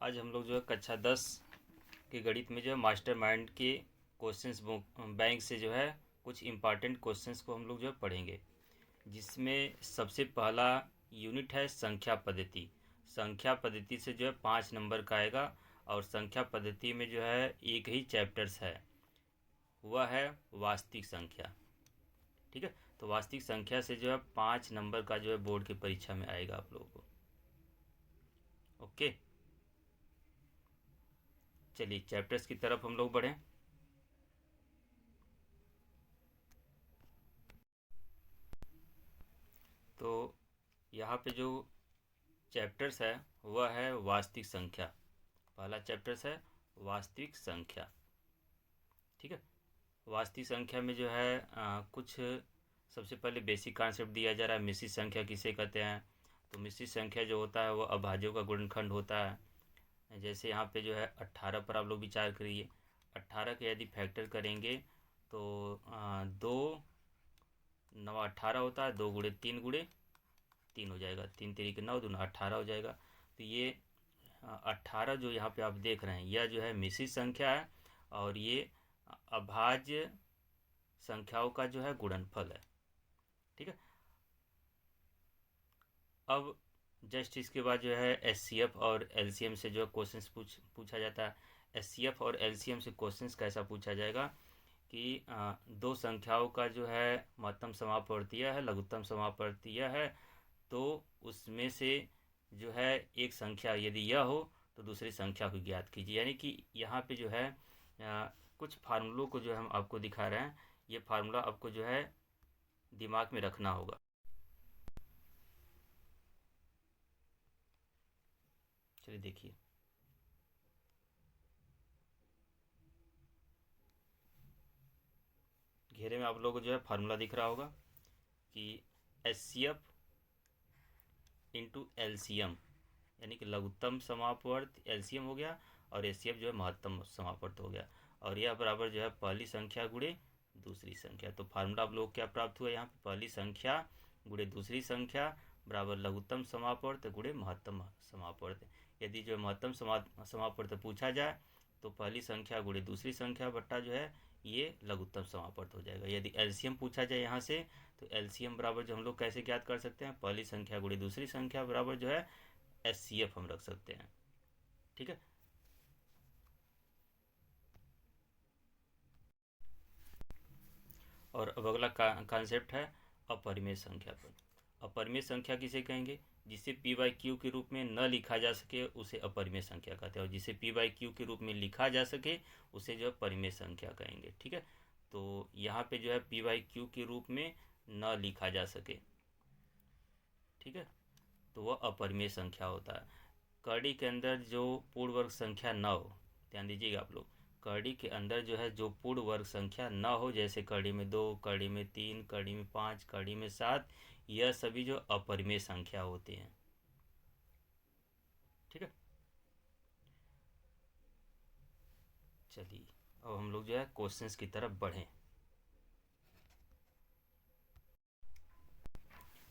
आज हम लोग जो है कक्षा 10 के गणित में जो है मास्टरमाइंड के क्वेश्चंस बैंक से जो है कुछ इम्पॉर्टेंट क्वेश्चंस को हम लोग जो है पढ़ेंगे, जिसमें सबसे पहला यूनिट है संख्या पद्धति। संख्या पद्धति से जो है 5 नंबर का आएगा और संख्या पद्धति में जो है एक ही चैप्टर्स है, वह है वास्तविक संख्या। ठीक है, तो वास्तविक संख्या से जो है 5 नंबर का जो है बोर्ड की परीक्षा में आएगा आप लोगों को। ओके, चलिए चैप्टर्स की तरफ हम लोग बढ़ें। तो यहाँ पे जो चैप्टर्स है वह है वास्तविक संख्या। पहला चैप्टर्स है वास्तविक संख्या। ठीक है, वास्तविक संख्या में जो है कुछ सबसे पहले बेसिक कॉन्सेप्ट दिया जा रहा है। मिश्रित संख्या किसे कहते हैं? तो मिश्रित संख्या जो होता है वो अभाज्यों का गुणनखंड होता है। जैसे यहाँ पे जो है 18 पर आप लोग विचार करिए। 18 के यदि फैक्टर करेंगे तो 2 9 18 होता है। 2 × 3 × 3 हो जाएगा। 3 × 3 = 9, 2 × 18 हो जाएगा। तो ये 18 जो यहाँ पे आप देख रहे हैं यह जो है मिश्रित संख्या है और ये अभाज्य संख्याओं का जो है गुणनफल है। ठीक है, अब जस्ट इसके बाद जो है एचसीएफ और एलसीएम से जो है क्वेश्चंस पूछा जाता है। एचसीएफ और एलसीएम से क्वेश्चंस कैसा पूछा जाएगा कि दो संख्याओं का जो है महत्तम समापवर्तीय है, लघुत्तम समापवर्तीय है, तो उसमें से जो है एक संख्या यदि यह हो तो दूसरी संख्या को ज्ञात कीजिए। यानी कि यहाँ पे जो है कुछ फार्मूलों को जो हम आपको दिखा रहे हैं, ये फार्मूला आपको जो है दिमाग में रखना होगा। चलिए देखिए, घेरे में आप लोगों को जो है फार्मूला दिख रहा होगा कि एचसीएफ इंटू एलसीएम, यानी कि लघुत्तम समापवर्त एलसीएम हो गया और एचसीएफ जो है महत्तम समापवर्त हो गया, और यह बराबर जो है पहली संख्या गुणे दूसरी संख्या। तो फार्मूला आप लोग क्या प्राप्त हुआ यहाँ पे? पहली संख्या गुणे दूसरी संख्या बराबर लघुत्तम समापवर्त गुणे महत्तम समापवर्त। यदि जो महत्तम समापवर्त पूछा जाए तो पहली संख्या गुणे दूसरी संख्या बट्टा जो है ये लघुत्तम समापवर्त हो जाएगा। यदि एलसीएम पूछा जाए यहाँ से तो एलसीएम बराबर जो हम लोग कैसे ज्ञात कर सकते हैं? पहली संख्या गुणे दूसरी संख्या बराबर जो है एचसीएफ हम रख सकते हैं। ठीक है, और अब अगला कॉन्सेप्ट है अपरिमेय संख्या पर। अपरिमेय संख्या किसे कहेंगे? जिसे पी बाई क्यू के रूप में न लिखा जा सके उसे अपरिमेय संख्या कहते हैं, और जिसे पी बाई क्यू के रूप में लिखा जा सके उसे जो है परिमेय संख्या कहेंगे। ठीक है, तो यहाँ पे जो है पी बाई क्यू के रूप में न लिखा जा सके, ठीक है, तो वह अपरिमेय संख्या होता है। कड़ी के अंदर जो पूर्ण वर्ग संख्या न हो, ध्यान दीजिएगा आप लोग, कड़ी के अंदर जो है जो पूर्ण वर्ग संख्या न हो, जैसे कड़ी में 2, कड़ी में 3, कड़ी में 5, कड़ी में 7, यह सभी जो अपरिमेय संख्या होती हैं। ठीक है, चलिए अब हम लोग जो है क्वेश्चंस की तरफ बढ़ें।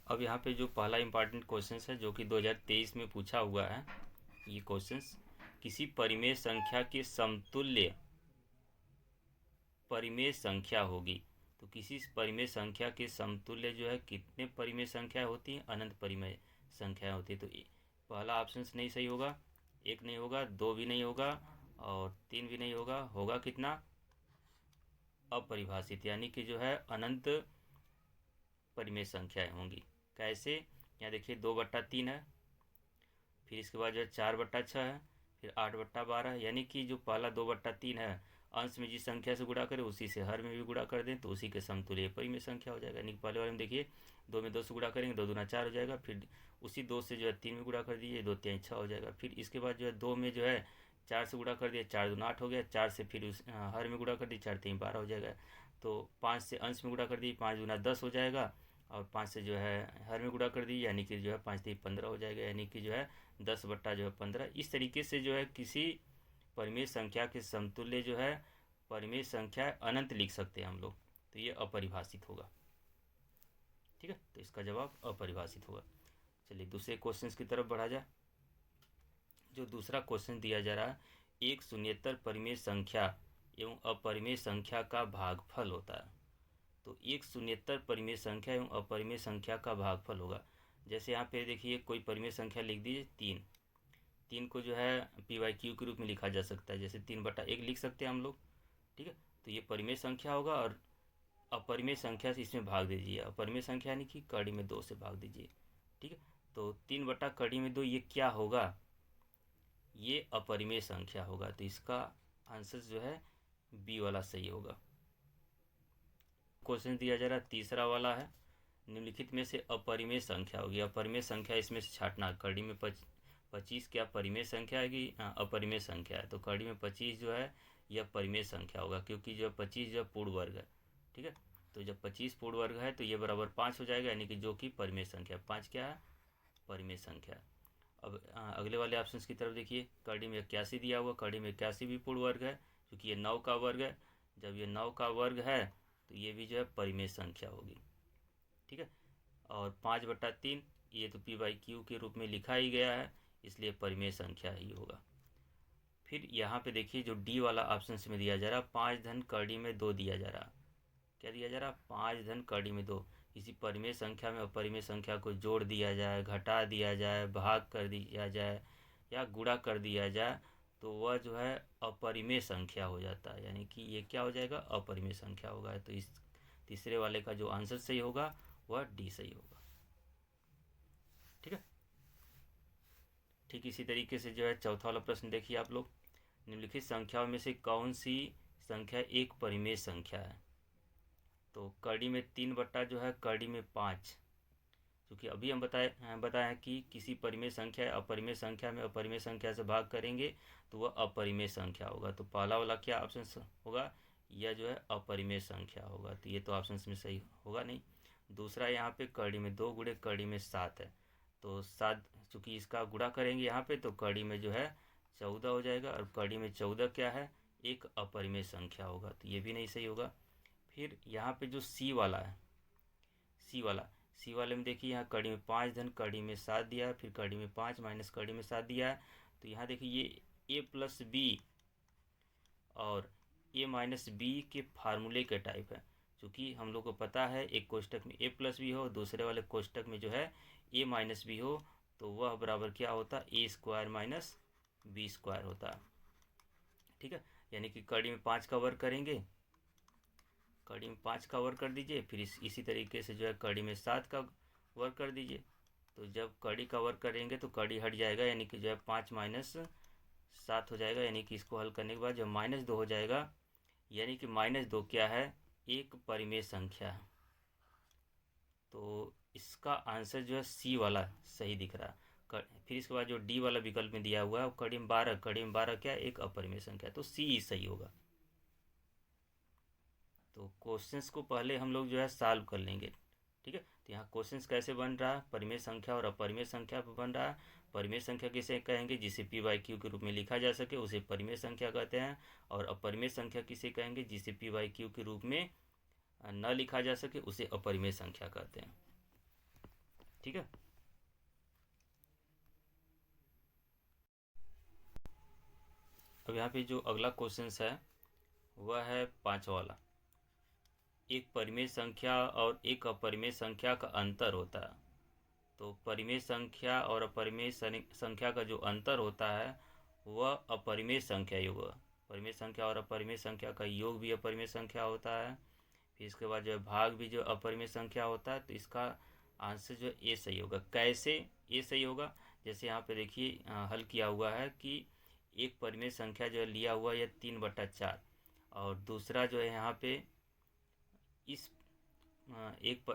अब यहाँ पे जो पहला इंपॉर्टेंट क्वेश्चन है जो कि 2023 में पूछा हुआ है, ये क्वेश्चंस किसी परिमेय संख्या के समतुल्य परिमेय संख्या होगी। तो किसी परिमेय संख्या के समतुल्य जो है कितने परिमेय संख्या होती हैं? अनंत परिमेय संख्या होती है। तो पहला ऑप्शन नहीं सही होगा, 1 नहीं होगा, 2 भी नहीं होगा और 3 भी नहीं होगा। होगा कितना? अपरिभाषित, यानी कि जो है अनंत परिमेय संख्याएं होंगी। कैसे? यहाँ देखिए 2/3 है, फिर इसके बाद जो है 4/6 है, फिर 8/12, यानी कि जो पहला 2/3 है अंश में जिस संख्या से गुणा करें उसी से हर में भी गुणा कर दें तो उसी के समतुल्य परिमेय संख्या हो जाएगा। यानी कि पहले वाले में देखिए 2 में 2 से गुणा करेंगे, 2 दूना 4 हो जाएगा, फिर उसी 2 से जो है 3 में गुणा कर दीजिए, 2 3 6 हो जाएगा। फिर इसके बाद जो है 2 में जो है 4 से गुणा कर दिया, 4 दूना 8 हो गया, 4 से फिर उस हर में गुणा कर दी, 4 3 12 हो जाएगा। तो 5 से अंश में गुणा कर दी, 5 दूना 10 हो जाएगा, और 5 से जो है हर में गुणा कर दी, यानी कि जो है 5 3 15 हो जाएगा, यानी कि जो है 10/15। इस तरीके से जो है किसी परिमेय संख्या के समतुल्य जो है परिमेय संख्या अनंत लिख सकते हैं हम लोग। तो ये अपरिभाषित होगा। ठीक है, तो इसका जवाब अपरिभाषित होगा। चलिए दूसरे क्वेश्चंस की तरफ बढ़ा जाए। जो दूसरा क्वेश्चन दिया जा रहा है, एक शून्येतर परिमेय संख्या एवं अपरिमेय संख्या का भागफल होता है। तो एक शून्येतर परिमेय संख्या एवं अपरिमेय संख्या का भागफल होगा। जैसे यहाँ पे देखिए कोई परिमेय संख्या लिख दीजिए 3 को जो है p/q के रूप में लिखा जा सकता है, जैसे 3/1 लिख सकते हैं हम लोग। ठीक है, तो ये परिमेय संख्या होगा और अपरिमेय संख्या से इसमें भाग दीजिए। अपरिमेय संख्या यानी कि कड़ी में 2 से भाग दीजिए। ठीक है, तो 3/2 ये क्या होगा, ये अपरिमेय संख्या होगा। तो इसका आंसर जो है बी वाला सही होगा। क्वेश्चन दिया जा रहा है तीसरा वाला है, निम्नलिखित में से अपरिमेय संख्या होगी। अपरिमेय संख्या इसमें से छाटना। कड़ी में 25 क्या परिमेय संख्या है कि अपरिमेय संख्या है। तो कड़ी में 25 जो है यह परिमेय संख्या होगा, क्योंकि जो 25 जो पूर्ण वर्ग है। ठीक है, तो जब 25 पूर्ण वर्ग है तो ये बराबर 5 हो जाएगा, यानी कि जो कि परिमेय संख्या। 5 क्या है, परिमेय संख्या। अब अगले वाले ऑप्शन की तरफ देखिए। कड़ी में 81 दिया हुआ, कड़ी में 81 भी पूर्ण वर्ग है, क्योंकि ये 9 का वर्ग है। जब ये 9 का वर्ग है तो ये भी जो है परिमेय संख्या होगी। ठीक है, और 5/3 ये तो p/q के रूप में लिखा ही गया है, इसलिए परिमेय संख्या ही होगा। फिर यहाँ पे देखिए जो डी वाला ऑप्शन में दिया जा रहा है, 5 धन कड़ी में 2 दिया जा रहा। क्या दिया जा रहा, 5 धन कड़ी में 2। किसी परिमेय संख्या में अपरिमेय संख्या को जोड़ दिया जाए, घटा दिया जाए, भाग कर दिया जाए या गुणा कर दिया जाए तो वह जो है अपरिमेय संख्या हो जाता है, यानी कि ये क्या हो जाएगा, अपरिमेय संख्या होगा। तो इस तीसरे वाले का जो आंसर सही होगा वह डी सही होगा। ठीक है, ठीक इसी तरीके से जो है चौथा वाला प्रश्न देखिए आप लोग। निम्नलिखित संख्याओं में से कौन सी संख्या एक परिमेय संख्या है। तो कड़ी में 3 जो है कड़ी में 5, क्योंकि अभी हम बताए कि किसी परिमेय संख्या अपरिमेय संख्या में अपरिमेय संख्या से भाग करेंगे तो वह अपरिमेय संख्या होगा। तो पहला वाला क्या ऑप्शन होगा, यह जो है अपरिमेय संख्या होगा। तो ये तो ऑप्शन में सही होगा नहीं। दूसरा यहाँ पे कड़ी में 2 गुणे कड़ी में 7 है, तो 7 चूँकि इसका गुणा करेंगे यहाँ पे तो कड़ी में जो है 14 हो जाएगा, और कड़ी में 14 क्या है, एक अपरिमेय संख्या होगा। तो ये भी नहीं सही होगा। फिर यहाँ पे जो सी वाला है, सी वाले में देखिए यहाँ कड़ी में 5 धन कड़ी में 7 दिया है, फिर कड़ी में 5 माइनस कड़ी में 7 दिया है। तो यहाँ देखिए ये a+b और a-b के फार्मूले के टाइप है। क्योंकि हम लोग को पता है एक कोष्टक में a+b हो, दूसरे वाले कोष्टक में जो है a-b हो, तो वह बराबर क्या होता है, a² - b² होता है। ठीक है, यानी कि कड़ी में 5 का वर्ग करेंगे, कड़ी में 5 का वर्ग कर दीजिए, फिर इसी तरीके से जो है कड़ी में 7 का वर्ग कर दीजिए। तो जब कड़ी का वर्ग करेंगे तो कड़ी हट जाएगा, यानी कि जो है 5 - 7 हो जाएगा, यानी कि इसको हल करने के बाद जब -2 हो जाएगा, यानी कि -2 क्या है, एक परिमेय संख्या है। तो इसका आंसर जो है सी वाला सही दिख रहा है। फिर इसके बाद जो डी वाला विकल्प में दिया हुआ है कड़ी में 12 क्या, एक अपरिमेय संख्या, तो सी ही सही होगा। तो क्वेश्चंस को पहले हम लोग जो है सॉल्व कर लेंगे। ठीक है, तो यहाँ क्वेश्चंस कैसे बन रहा है, परिमेय संख्या और अपरिमेय संख्या पर बन रहा है। परिमेय संख्या किसे कहेंगे, जिसे p/q के रूप में लिखा जा सके उसे परिमेय संख्या कहते हैं। और अपरिमेय संख्या किसे कहेंगे, जिसे p/q के रूप में न लिखा जा सके उसे अपरिमेय संख्या कहते हैं। ठीक है, अब यहाँ पे जो अगला क्वेश्चन है वह है 5वां वाला। एक परिमेय संख्या और एक अपरिमेय संख्या का अंतर होता है। तो परिमेय संख्या और अपरिमेय संख्या का जो अंतर होता है वह अपरिमेय संख्या योग। परिमेय संख्या और अपरिमेय संख्या का योग भी अपरिमेय संख्या होता है। फिर इसके बाद जो है भाग भी जो अपरिमेय संख्या होता है। तो इसका आंसर जो है ए सही होगा। कैसे ए सही होगा, जैसे यहाँ पे देखिए हल किया हुआ है कि एक परिमेय संख्या जो है लिया हुआ है 3/4, और दूसरा जो है यहाँ पे इस एक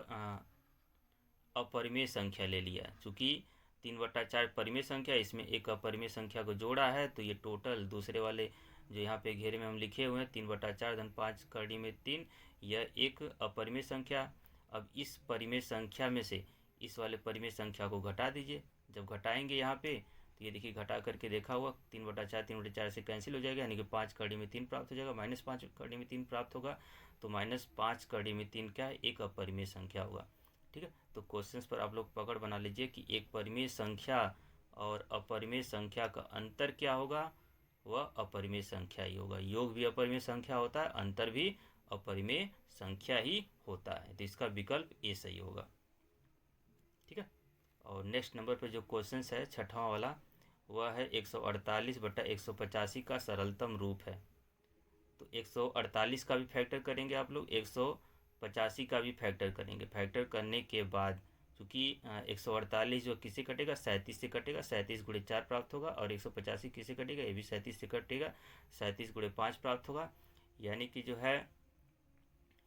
अपरिमेय संख्या ले लिया। चूँकि 3/4 परिमेय संख्या, इसमें एक अपरिमेय संख्या को जोड़ा है, तो ये टोटल दूसरे वाले जो यहाँ पे घेरे में हम लिखे हुए हैं 3/4 धन 5 कड़ी में 3, यह एक अपरिमेय संख्या। अब इस परिमेय संख्या में से इस वाले परिमेय संख्या को घटा दीजिए। जब घटाएंगे यहाँ पे तो ये देखिए घटा करके देखा हुआ 3/4 से कैंसिल हो जाएगा, यानी कि 5 कड़ी में 3 प्राप्त हो जाएगा, -5 कड़ी में 3 प्राप्त होगा। तो -5 कड़ी में 3 क्या है, एक अपरिमेय संख्या होगा। ठीक है, तो क्वेश्चंस पर आप लोग पकड़ बना लीजिए कि एक परिमेय संख्या और अपरिमेय संख्या का अंतर क्या होगा, वह अपरिमेय संख्या ही होगा। योग भी अपरिमेय संख्या होता है, अंतर भी अपरिमेय संख्या ही होता है। तो इसका विकल्प ए सही होगा। ठीक है। और नेक्स्ट नंबर पे जो क्वेश्चन है छठवां वाला, वह है 148/185 का सरलतम रूप है। तो 148 का भी फैक्टर करेंगे आप लोग, 185 का भी फैक्टर करेंगे। फैक्टर करने के बाद चूँकि 148 जो किसे कटेगा, 37 से कटेगा, 37 गुणे 4 प्राप्त होगा। और 185 किसे कटेगा, ये भी 37 से कटेगा, 37 गुणे 5 प्राप्त होगा। यानी कि जो है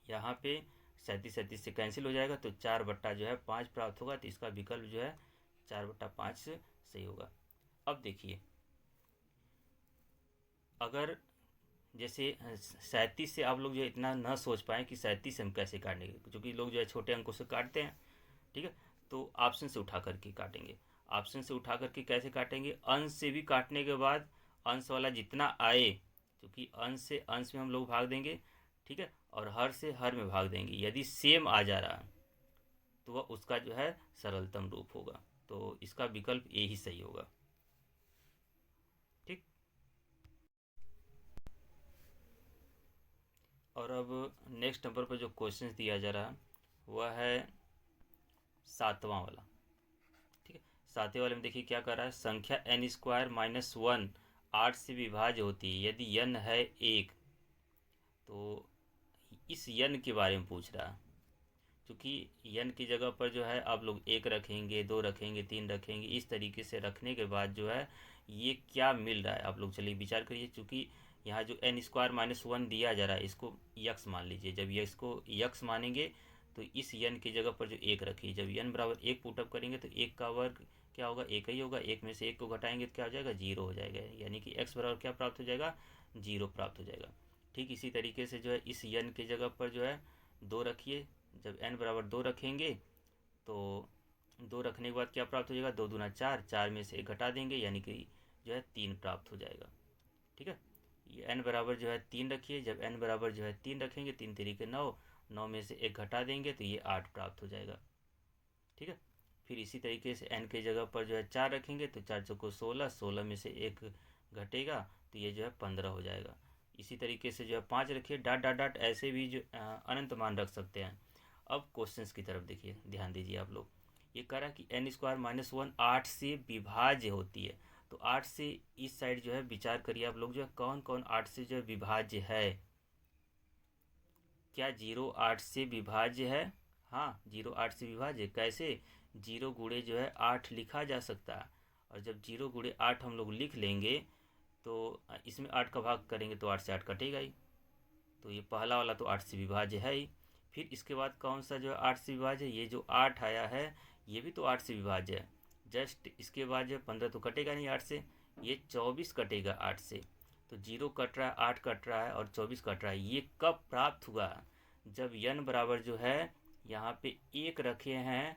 यहाँ पे 37 से कैंसिल हो जाएगा, तो 4/5 प्राप्त होगा। तो इसका विकल्प जो है 4/5 सही होगा। अब देखिए, अगर जैसे 37 से आप लोग जो इतना न सोच पाए कि 37 से हम कैसे काटेंगे, क्योंकि लोग जो है छोटे अंकों से काटते हैं। ठीक है, तो ऑप्शन से उठा करके काटेंगे। ऑप्शन से उठा करके कैसे काटेंगे, अंश से भी काटने के बाद अंश वाला जितना आए, क्योंकि अंश से अंश में हम लोग भाग देंगे। ठीक है, और हर से हर में भाग देंगे। यदि सेम आ जा रहा है तो वह उसका जो है सरलतम रूप होगा। तो इसका विकल्प ए ही सही होगा। ठीक। और अब नेक्स्ट नंबर पर जो क्वेश्चन दिया जा रहा है वह है 7वां वाला। ठीक है, 7वें वाले में देखिए क्या कर रहा है, संख्या n² - 1 8 से विभाज्य होती है यदि n है 1। तो इस n के बारे में पूछ रहा है। क्योंकि n की जगह पर जो है आप लोग 1 रखेंगे, 2 रखेंगे, 3 रखेंगे, इस तरीके से रखने के बाद जो है ये क्या मिल रहा है आप लोग चलिए विचार करिए। चूँकि यहाँ जो n² - 1 दिया जा रहा है इसको यक्स मान लीजिए। जब ये इसको यक्स मानेंगे तो इस n की जगह पर जो 1 रखिए। जब n बराबर 1 पुटअप करेंगे तो 1 का वर्ग क्या होगा, 1 ही होगा। 1 में से 1 को घटाएंगे तो क्या हो जाएगा, 0 हो जाएगा। यानी कि x बराबर क्या प्राप्त हो जाएगा, 0 प्राप्त हो जाएगा। ठीक इसी तरीके से जो है इस n की जगह पर जो है 2 रखिए। जब n बराबर 2 रखेंगे तो 2 रखने के बाद क्या प्राप्त हो जाएगा, 2 दूना 4, 4 में से 1 घटा देंगे यानी कि जो है 3 प्राप्त हो जाएगा। ठीक है, ये n बराबर जो है 3 रखिए। जब n बराबर जो है 3 रखेंगे, 3 तरीके 9, 9 में से 1 घटा देंगे तो ये 8 प्राप्त हो जाएगा। ठीक है, फिर इसी तरीके से n की जगह पर जो है 4 रखेंगे तो 4 चौको 16, 16 में से 1 घटेगा तो ये जो है 15 हो जाएगा। इसी तरीके से जो है 5 रखिए, डाट डाट डाट ऐसे भी जो अनंत मान रख सकते हैं। अब क्वेश्चंस की तरफ देखिए, ध्यान दीजिए आप लोग। ये कह रहा है कि n² - 1 8 से विभाज्य होती है। तो 8 से इस साइड जो है विचार करिए आप लोग, जो है कौन कौन 8 से जो है विभाज्य है। क्या 0 8 से विभाज्य है, हाँ 0 8 से विभाज्य। कैसे, 0 गुणे जो है 8 लिखा जा सकता है। और जब 0 गुणे 8 हम लोग लिख लेंगे तो इसमें 8 का भाग करेंगे तो 8 से 8 कटेगा ही। तो ये पहला वाला तो 8 से विभाज्य है ही। फिर इसके बाद कौन सा जो है 8 से विभाज्य है, ये जो 8 आया है ये भी तो 8 से विभाज्य है। जस्ट इसके बाद जो 15 तो कटेगा नहीं 8 से, ये 24 कटेगा 8 से। तो 0 कट रहा है, 8 कट रहा है और 24 कट रहा है। ये कब प्राप्त हुआ, जब n बराबर जो है यहाँ पे 1 रखे हैं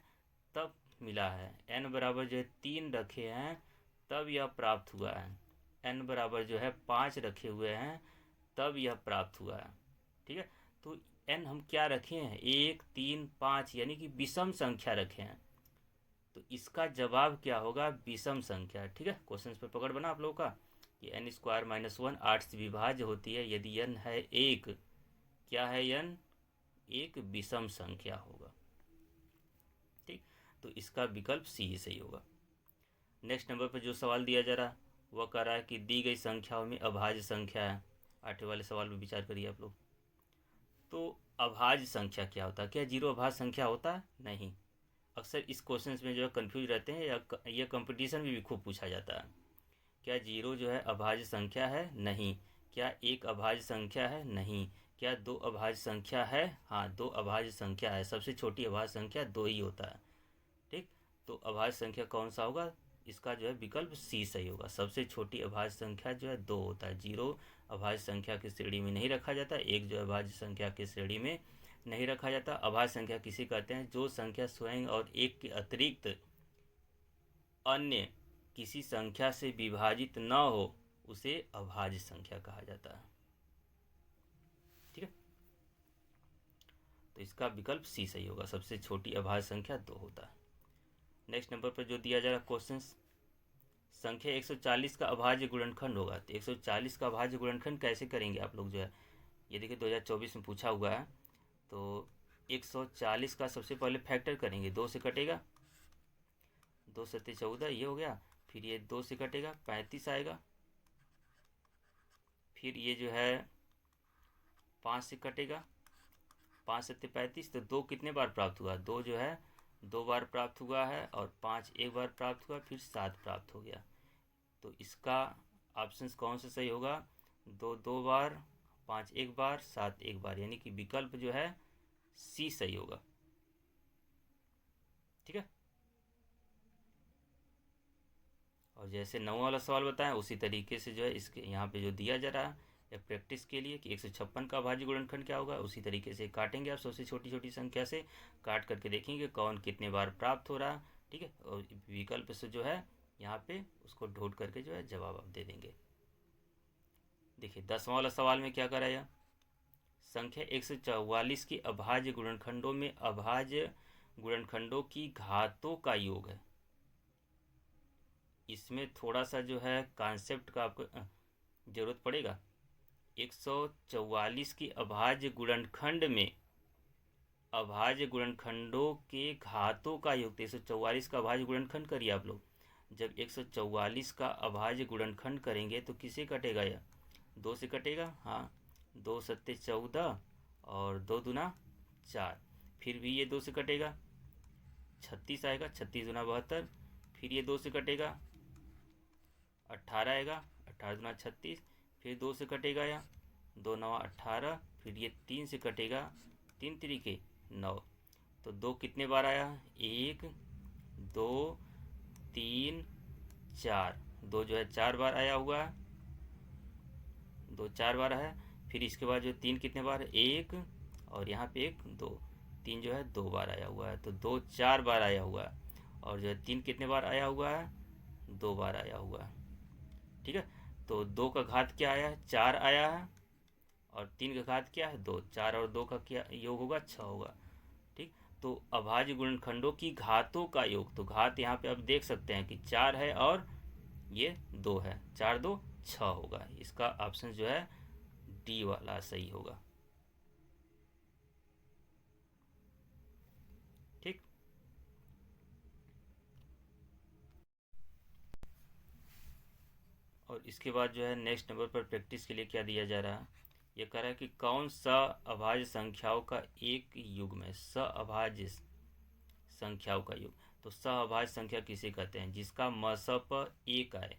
तब मिला है। n बराबर जो है 3 रखे हैं तब यह प्राप्त हुआ है। n बराबर जो है 5 रखे हुए हैं तब यह प्राप्त हुआ है। ठीक है, तो n हम क्या रखे हैं, 1 3 5 यानी कि विषम संख्या रखे हैं। तो इसका जवाब क्या होगा, विषम संख्या। ठीक है, क्वेश्चन पे पकड़ बना आप लोगों का कि n² - 1 8 से विभाज्य होती है यदि n है 1। क्या है n, एक विषम संख्या होगा। ठीक, तो इसका विकल्प सी ही सही होगा। नेक्स्ट नंबर पर जो सवाल दिया जा रहा वह कह रहा है कि दी गई संख्याओं में अभाज्य संख्या है। 8वें वाले सवाल में विचार करिए आप लोग। तो अभाज्य संख्या क्या होता है, क्या 0 अभाज्य संख्या होता है, नहीं। अक्सर इस क्वेश्चन में जो है कंफ्यूज रहते हैं, या यह कंपटीशन में भी खूब पूछा जाता है। क्या 0 जो है अभाज्य संख्या है, नहीं। क्या 1 अभाज्य संख्या है, नहीं। क्या 2 अभाज्य संख्या है, हाँ 2 अभाज्य संख्या है। सबसे छोटी अभाज्य संख्या 2 ही होता है। ठीक, तो अभाज्य संख्या कौन सा होगा, इसका जो है विकल्प सी सही होगा। सबसे छोटी अभाज्य संख्या जो है 2 होता है। 0 अभाज्य संख्या की श्रेणी में नहीं रखा जाता, 1 जो है अभाज्य संख्या की श्रेणी में नहीं रखा जाता। अभाज्य संख्या किसे कहते हैं, जो संख्या स्वयं और 1 के अतिरिक्त अन्य किसी संख्या से विभाजित न हो उसे अभाज्य संख्या कहा जाता है। ठीक है, तो इसका विकल्प सी सही होगा। सबसे छोटी अभाज्य संख्या 2 होता है। नेक्स्ट नंबर पर जो दिया जा रहा क्वेश्चन, संख्या 140 का अभाज्य गुणनखंड होगा। तो 140 का अभाज्य गुणनखंड कैसे करेंगे आप लोग जो है, ये देखिए 2024 में पूछा हुआ है। तो 140 का सबसे पहले फैक्टर करेंगे, 2 से कटेगा, 2 सत्ते 14 ये हो गया। फिर ये 2 से कटेगा 35 आएगा। फिर ये जो है 5 से कटेगा, 5 सत्ते 35। तो 2 कितने बार प्राप्त हुआ, 2 जो है 2 बार प्राप्त हुआ है, और 5 एक बार प्राप्त हुआ, फिर 7 प्राप्त हो गया। तो इसका ऑप्शन कौन सा सही होगा, 2 2 बार, 5 एक बार, 7 एक बार, यानी कि विकल्प जो है सी सही होगा। ठीक है। और जैसे 9वां वाला सवाल बताएं उसी तरीके से जो है इसके यहाँ पे जो दिया जा रहा है या प्रैक्टिस के लिए कि 156 का अभाज्य गुणनखंड क्या होगा, उसी तरीके से काटेंगे आप सबसे छोटी छोटी संख्या से काट करके देखेंगे कौन कितने बार प्राप्त हो रहा है। ठीक है। और विकल्प से जो है यहाँ पे उसको ढूंढ करके जो है जवाब आप दे देंगे। देखिए 10वां वाला सवाल में क्या कराया, संख्या 144 की अभाज्य गुणनखंडों में अभाज्य गुणनखंडों की घातों का योग है। इसमें थोड़ा सा जो है कॉन्सेप्ट का आपको ज़रूरत पड़ेगा। 144 की अभाज्य गुणनखंड में अभाज्य गुणनखंडों के घातों का योग, 144 का अभाज्य गुणनखंड करिए आप लोग। जब 144 का अभाज्य गुणनखंड करेंगे तो किसे कटेगा, यह 2 से कटेगा, हाँ 2 सत्ते 14 और 2 दूना 4। फिर भी ये 2 से कटेगा, 36 आएगा, 36 दूना 72। फिर ये 2 से कटेगा, 18 आएगा, 18 दूना 36। फिर 2 से कटेगा या 2 नवा 18। फिर ये 3 से कटेगा, 3 तरीके 9। तो 2 कितने बार आया, 1 2 3 4, 2 जो है 4 बार आया हुआ है, 2 4 बार है। फिर इसके बाद जो 3 कितने बार, 1 और यहाँ पे 1 2, 3 जो है 2 बार आया हुआ है। तो 2 4 बार आया हुआ है, और जो है 3 कितने बार आया हुआ है, 2 बार आया हुआ है। ठीक है। तो 2 का घात क्या आया है, 4 आया है, और 3 का घात क्या है, 2। 4 और 2 का क्या योग होगा, 6 होगा। ठीक। तो अभाज्य गुणनखंडों की घातों का योग, तो घात यहाँ पे आप देख सकते हैं कि 4 है और ये 2 है, 4 2 6 होगा। इसका ऑप्शन जो है डी वाला सही होगा। ठीक। और इसके बाद जो है नेक्स्ट नंबर पर प्रैक्टिस के लिए क्या दिया जा रहा है, ये कह रहा है कि कौन सा अभाज्य संख्याओं का एक युग्म है, अभाज्य संख्याओं का योग। तो अभाज्य संख्या किसे कहते हैं, जिसका मसप एक आए,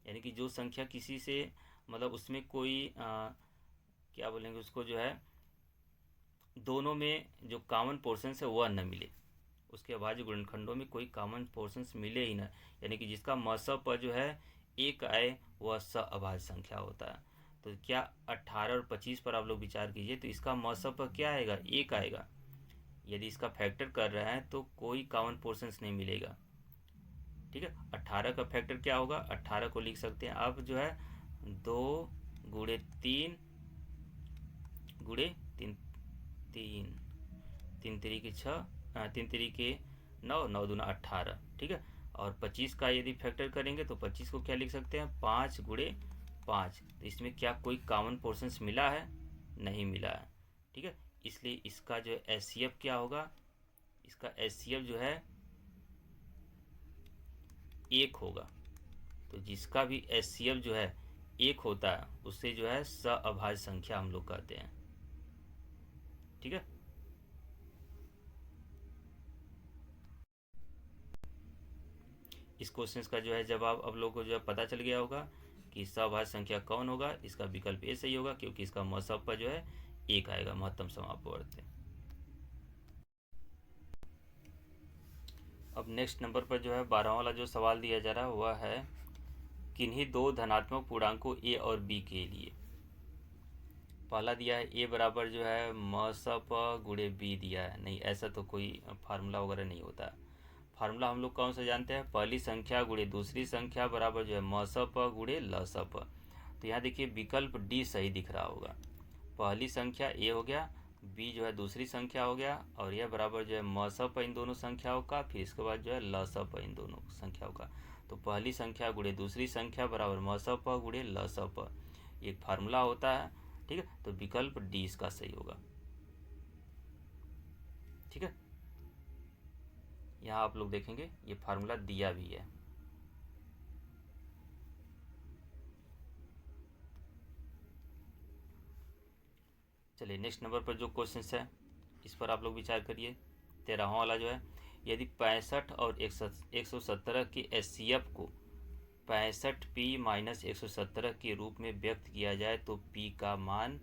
यानी कि जो संख्या किसी से मतलब उसमें कोई क्या बोलेंगे उसको, जो है दोनों में जो कॉमन पोर्शन है वह न मिले, उसके अभाज्य गुणनखंडों में कोई कॉमन पोर्शंस मिले ही ना, यानी कि जिसका मसप जो है एक आए वह अभाज्य संख्या होता है। तो क्या 18 और 25 पर आप लोग विचार कीजिए, तो इसका मसप क्या आएगा, एक आएगा। यदि इसका फैक्टर कर रहे हैं तो कोई कॉमन पोर्शंस नहीं मिलेगा। ठीक है। 18 का फैक्टर क्या होगा, 18 को लिख सकते हैं आप जो है 2 गुणे 3 गुणे 3 3 3 तरीके 6, 3 तरीके 9, 9 दूना 18। ठीक है। और 25 का यदि फैक्टर करेंगे तो 25 को क्या लिख सकते हैं, 5 गुणे 5। तो इसमें क्या कोई कॉमन पोर्शंस मिला है, नहीं मिला है। ठीक है। इसलिए इसका जो एचसीएफ क्या होगा, इसका एचसीएफ जो है 1 होगा। तो जिसका भी एचसीएफ जो है 1 होता है उससे जो है अभाज्य संख्या हम लोग कहते हैं। ठीक है। इस क्वेश्चन का जो है जवाब अब लोगों को जो है पता चल गया होगा कि अभाज्य संख्या कौन होगा। इसका विकल्प ए सही होगा, क्योंकि इसका मसप पर जो है 1 आएगा, महत्तम समापवर्ती। अब नेक्स्ट नंबर पर जो है 12वां वाला जो सवाल दिया जा रहा है वह है किन्हीं दो धनात्मक पूर्णांकों ए और बी के लिए। पहला दिया है ए बराबर जो है मसप गुणे बी दिया है, नहीं ऐसा तो कोई फार्मूला वगैरह नहीं होता। फार्मूला हम लोग कौन सा जानते हैं, पहली संख्या गुणे दूसरी संख्या बराबर जो है मसप गुणे लसप। तो यहाँ देखिए विकल्प डी सही दिख रहा होगा। पहली संख्या ए हो गया, बी जो है दूसरी संख्या हो गया, और यह बराबर जो है मसप इन दोनों संख्याओं का, फिर इसके बाद जो है लसप इन दोनों संख्याओं का। तो पहली संख्या गुणे दूसरी संख्या बराबर म स प गुणे ल स प, एक फार्मूला होता है। ठीक है, तो विकल्प डी इसका सही होगा। ठीक है, यहाँ आप लोग देखेंगे ये फार्मूला दिया भी है। चलिए नेक्स्ट नंबर पर जो क्वेश्चन है इस पर आप लोग विचार करिए। 13वां वाला जो है, यदि 65 और 117 की एचसीएफ को 65p माइनस 117 के रूप में व्यक्त किया जाए तो p का मान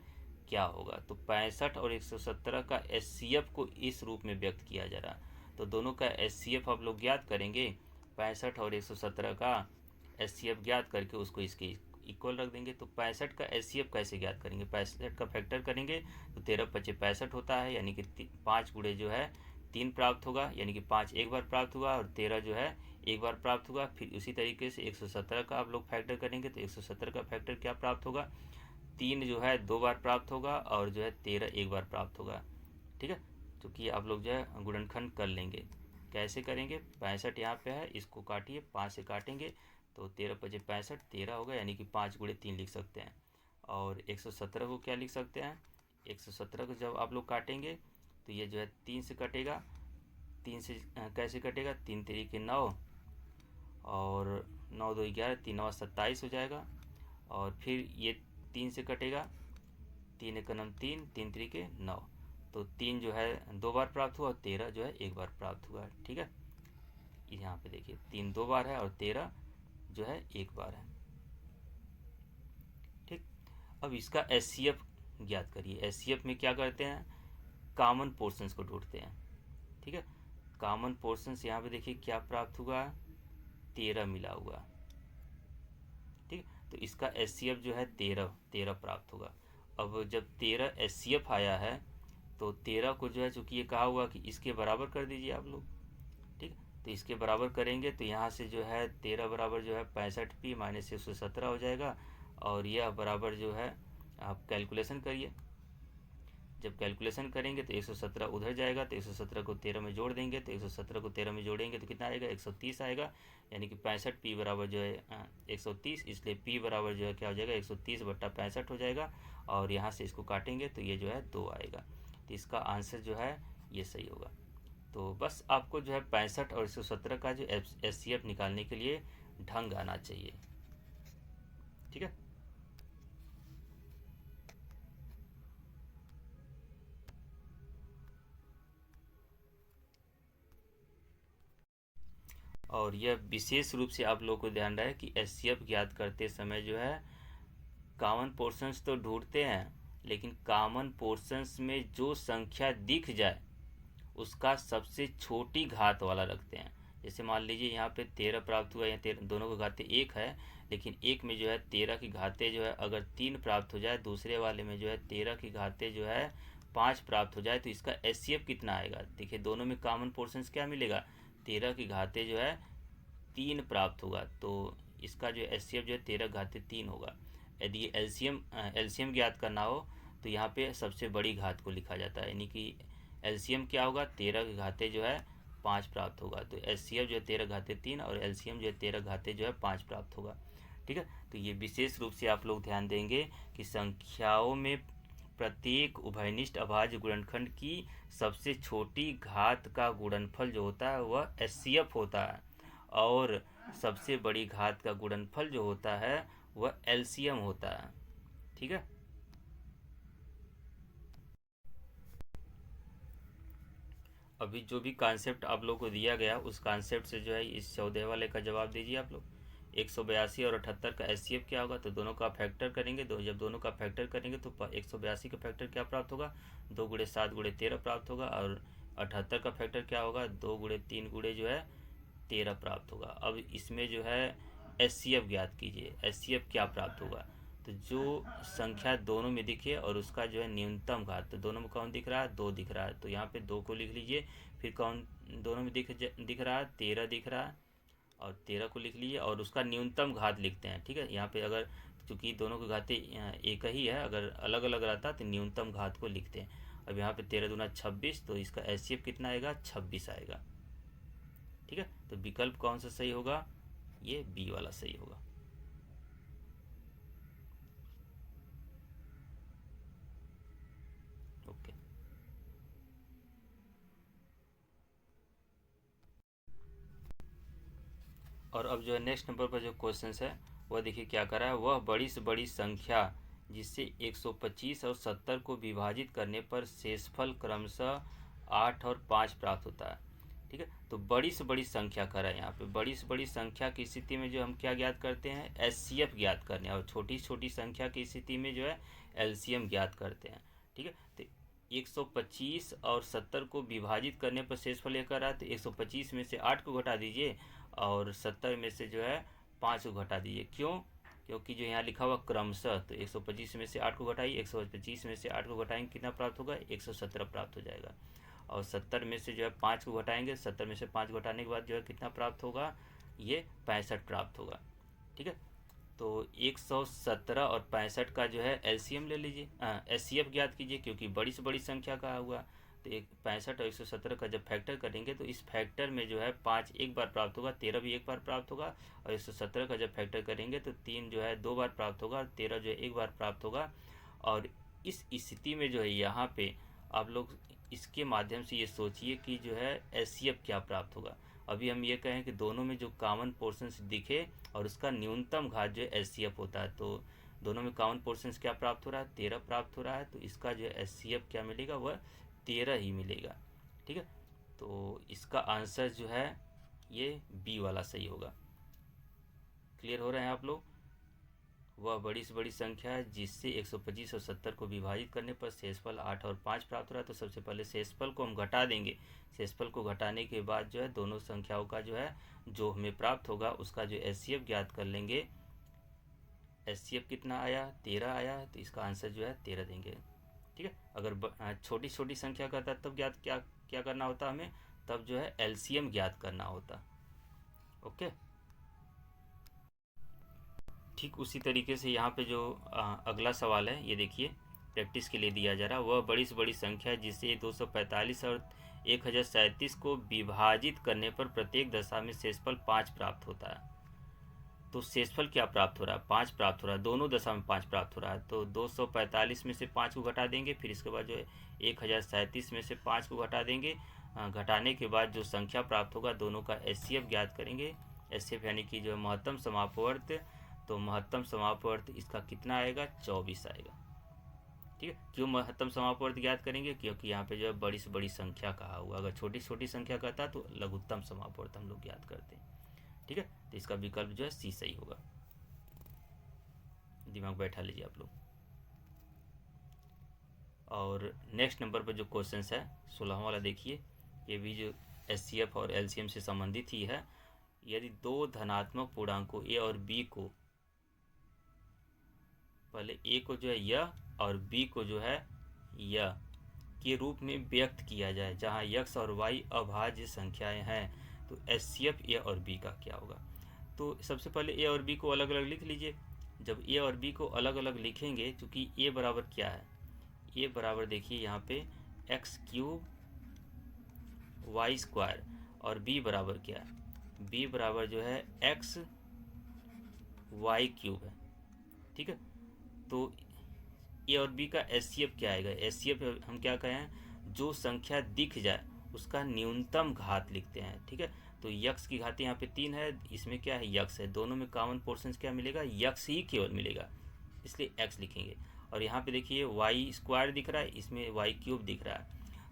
क्या होगा। तो 65 और 117 का एचसीएफ को इस रूप में व्यक्त किया जा रहा, तो दोनों का एचसीएफ आप लोग ज्ञात करेंगे। 65 और 117 का एचसीएफ ज्ञात करके उसको इसके इक्वल रख देंगे। तो 65 का एचसीएफ कैसे ज्ञात करेंगे, 65 का फैक्टर करेंगे तो 13×5 = 65 होता है, यानी कि 5 गुणे जो है 3 प्राप्त होगा, यानी कि 5 एक बार प्राप्त हुआ और 13 जो है एक बार प्राप्त हुआ। फिर उसी तरीके से 117 का आप लोग फैक्टर करेंगे तो 117 का फैक्टर क्या प्राप्त होगा, 3 जो है 2 बार प्राप्त होगा और जो है 13 एक बार प्राप्त होगा। ठीक है, तो कि आप लोग जो है गुणनखंड कर लेंगे। कैसे करेंगे, 65 यहाँ पे है, इसको काटिए, 5 से काटेंगे तो 13×5 = 13 होगा, यानी कि 5 गुणे 3 लिख सकते हैं। और 117 को क्या लिख सकते हैं, 117 को जब आप लोग काटेंगे तो ये जो है 3 से कटेगा, 3 से कैसे कटेगा, 3 3 9 और 9 2 11, 3 9 27 हो जाएगा। और फिर ये 3 से कटेगा, 3 1 9 3, 3 3 9, तो 3 जो है 2 बार प्राप्त हुआ और 13 जो है एक बार प्राप्त हुआ। ठीक है, यहाँ पे देखिए 3 2 बार है और 13 जो है एक बार है। ठीक, अब इसका एचसीएफ ज्ञात करिए। एचसीएफ में क्या करते हैं, कॉमन पोर्शंस को ढूंढते हैं। ठीक है, कॉमन पोर्शंस यहाँ पे देखिए क्या प्राप्त हुआ, 13 मिला हुआ। ठीक, तो इसका एचसीएफ जो है 13 प्राप्त होगा। अब जब 13 एचसीएफ आया है तो 13 को जो है चूंकि ये कहा हुआ कि इसके बराबर कर दीजिए आप लोग। ठीक, तो इसके बराबर करेंगे तो यहाँ से जो है 13 बराबर जो है 65p माइनस 117 हो जाएगा। और यह बराबर जो है आप कैलकुलेशन करिए। जब कैलकुलेशन करेंगे तो 117 उधर जाएगा, तो 117 को 13 में जोड़ देंगे, तो 117 को 13 में जोड़ेंगे तो कितना आएगा, 130 आएगा। यानी कि 65p बराबर जो है 130, इसलिए p बराबर जो है क्या हो जाएगा, 130/65 हो जाएगा। और यहाँ से इसको काटेंगे तो ये जो है 2 आएगा। तो इसका आंसर जो है ये सही होगा। तो बस आपको जो है 65 और 117 का जो एचसीएफ निकालने के लिए ढंग आना चाहिए। ठीक है, और यह विशेष रूप से आप लोगों को ध्यान रहे कि एचसीएफ ज्ञात करते समय जो है कॉमन पोर्शंस तो ढूंढते हैं, लेकिन कॉमन पोर्शंस में जो संख्या दिख जाए उसका सबसे छोटी घात वाला रखते हैं। जैसे मान लीजिए यहाँ पे 13 प्राप्त हुआ, यहाँ 13 दोनों का घाते 1 है, लेकिन एक में जो है 13 की घाते जो है अगर 3 प्राप्त हो जाए, दूसरे वाले में जो है 13 की घाते जो है 5 प्राप्त हो जाए, तो इसका एचसीएफ कितना आएगा। देखिए दोनों में कॉमन पोर्शंस क्या मिलेगा, 13 की घाते जो है 3 प्राप्त होगा, तो इसका जो एचसीएफ जो है 13 घाते 3 होगा। यदि एलसीएम ज्ञात करना हो तो यहाँ पे सबसे बड़ी घात को लिखा जाता है, यानी कि एलसीएम क्या होगा, 13 के घाते जो है 5 प्राप्त होगा। तो एचसीएफ जो है 13 घाते 3 और एलसीएम जो है 13 घाते जो है 5 प्राप्त होगा। ठीक है, तो ये विशेष रूप से आप लोग ध्यान देंगे कि संख्याओं में प्रत्येक उभयनिष्ठ अभाज्य गुणनखंड की सबसे छोटी घात का गुणनफल जो होता है वह एचसीएफ होता है, और सबसे बड़ी घात का गुणनफल जो होता है वह एलसीएम होता है। ठीक है, अभी जो भी कॉन्सेप्ट आप लोग को दिया गया उस कॉन्सेप्ट से जो है इस 14 वाले का जवाब दीजिए आप लोग। 182 और 78 का एचसीएफ क्या होगा, तो दोनों का फैक्टर करेंगे, जब दोनों का फैक्टर करेंगे तो 182 का फैक्टर क्या प्राप्त होगा, 2 गुणे 7 गुणे 13 प्राप्त होगा। और 78 का फैक्टर क्या होगा, 2 गुणे 3 गुणे जो है 13 प्राप्त होगा। अब इसमें जो है एचसीएफ ज्ञात कीजिए, एचसीएफ क्या प्राप्त होगा। तो जो संख्या दोनों में दिखे और उसका जो है न्यूनतम घात, तो दोनों में कौन दिख रहा है, 2 दिख रहा है, तो यहाँ पे 2 को लिख लीजिए। फिर कौन दोनों में दिख रहा है, 13 दिख रहा है, और 13 को लिख लीजिए और उसका न्यूनतम घात लिखते हैं। ठीक है, यहाँ पे अगर चूंकि दोनों के घाते एक ही है, अगर अलग अलग रहता तो न्यूनतम घात को लिखते हैं। अब यहाँ पे 13 दूना 26, तो इसका एचसीएफ कितना आएगा, 26 आएगा। ठीक है, तो विकल्प कौन सा सही होगा, ये बी वाला सही होगा। ओके, और अब जो है नेक्स्ट नंबर पर जो क्वेश्चन है वह देखिए क्या कर रहा है। वह बड़ी से बड़ी संख्या जिससे 125 और 70 को विभाजित करने पर शेषफल क्रमशः 8 और 5 प्राप्त होता है। ठीक है, तो बड़ी से बड़ी संख्या कर रहा है यहाँ पे। बड़ी से बड़ी संख्या की स्थिति में जो हम क्या ज्ञात करते हैं, एचसीएफ ज्ञात करते हैं, और छोटी छोटी संख्या की स्थिति में जो है एलसीएम ज्ञात करते हैं। ठीक है, तो 125 और 70 को विभाजित करने पर शेषफल ये कर रहा है, तो 125 में से 8 को घटा दीजिए और 70 में से जो है 5 को घटा दीजिए। क्यों? क्योंकि जो यहाँ लिखा हुआ क्रमशः, तो 125 में से 8 को घटाइए, 125 में से 8 को घटाएंगे कितना प्राप्त होगा, 117 प्राप्त हो जाएगा। और 70 में से जो है 5 को घटाएंगे, 70 में से 5 घटाने के बाद जो है कितना प्राप्त होगा, ये 65 प्राप्त होगा। ठीक है, तो 117 और 65 का जो है एलसीएम ले लीजिए, एचसीएफ ज्ञात कीजिए, क्योंकि बड़ी से बड़ी संख्या कहा हुआ। तो 65 और 117 का जब फैक्टर करेंगे तो इस फैक्टर में जो है 5 एक बार प्राप्त होगा, 13 भी एक बार प्राप्त होगा, और 117 का जब फैक्टर करेंगे तो 3 जो है 2 बार प्राप्त होगा, और 13 जो है एक बार प्राप्त होगा। और इस स्थिति में जो है यहाँ पे आप लोग इसके माध्यम से ये सोचिए कि जो है एचसीएफ क्या प्राप्त होगा। अभी हम ये कहें कि दोनों में जो कॉमन पोर्शंस दिखे और उसका न्यूनतम घात जो है एचसीएफ होता है, तो दोनों में कॉमन पोर्शंस क्या प्राप्त हो रहा है, 13 प्राप्त हो रहा है, तो इसका जो है एचसीएफ क्या मिलेगा, वह 13 ही मिलेगा। ठीक है, तो इसका आंसर जो है ये बी वाला सही होगा। क्लियर हो रहे हैं आप लोग? वह बड़ी से बड़ी संख्या है जिससे 125 और 70 को विभाजित करने पर शेषफल 8 और 5 प्राप्त हो रहा है। तो सबसे पहले शेषफल को हम घटा देंगे। शेषफल को घटाने के बाद जो है दोनों संख्याओं का जो है जो हमें प्राप्त होगा उसका जो एचसीएफ ज्ञात कर लेंगे। एचसीएफ कितना आया, 13 आया, तो इसका आंसर जो है 13 देंगे। ठीक है, अगर छोटी छोटी संख्या का था तब ज्ञात क्या क्या करना होता हमें, तब जो है एलसीएम ज्ञात करना होता। ओके, ठीक उसी तरीके से यहाँ पे जो अगला सवाल है ये देखिए, प्रैक्टिस के लिए दिया जा रहा है। वह बड़ी से बड़ी संख्या है जिससे 245 और 1037 को विभाजित करने पर प्रत्येक दशा में शेषफल 5 प्राप्त होता है। तो शेषफल क्या प्राप्त हो रहा है, 5 प्राप्त हो रहा है, दोनों दशा में 5 प्राप्त हो रहा है। तो 245 में से 5 को घटा देंगे, फिर इसके बाद जो है 1037 में से 5 को घटा देंगे। घटाने के बाद जो संख्या प्राप्त होगा दोनों का एचसीएफ ज्ञात करेंगे। एचसीएफ यानी कि जो है महत्तम समापवर्त, तो महत्तम समापवर्त इसका कितना आएगा, 24 आएगा। ठीक है, क्यों महत्तम समापवर्त ज्ञात करेंगे, क्योंकि यहाँ पे जो है बड़ी से बड़ी संख्या कहा हुआ। अगर छोटी छोटी संख्या कहता तो लघुत्तम समापवर्त हम लोग ज्ञात करते हैं। ठीक है, तो इसका विकल्प जो है सी सही होगा। दिमाग बैठा लीजिए आप लोग। और नेक्स्ट नंबर पर जो क्वेश्चन है 16वां वाला देखिए, ये भी जो एचसीएफ और एलसीएम से संबंधित ही है। यदि दो धनात्मक पूर्णांकों ए और बी को, पहले ए को जो है यह और बी को जो है यह के रूप में व्यक्त किया जाए, जहां एक्स और वाई अभाज्य संख्याएं हैं, तो एचसीएफ ए और बी का क्या होगा। तो सबसे पहले ए और बी को अलग अलग लिख लीजिए। जब ए और बी को अलग अलग लिखेंगे, क्योंकि ए बराबर क्या है, ए बराबर देखिए यहाँ पे एक्स क्यूब वाई स्क्वायर, और बी बराबर क्या है, बी बराबर जो है एक्स वाई क्यूब है। ठीक है, तो ए और बी का एचसीएफ क्या आएगा, एचसीएफ हम क्या कहें, जो संख्या दिख जाए उसका न्यूनतम घात लिखते हैं। ठीक है, तो यक्स की घात यहाँ पे 3 है, इसमें क्या है यक्स है, दोनों में कॉमन पोर्शन क्या मिलेगा, यक्स ही केवल मिलेगा, इसलिए एक्स लिखेंगे। और यहाँ पे देखिए वाई स्क्वायर दिख रहा है, इसमें वाई क्यूब दिख रहा है,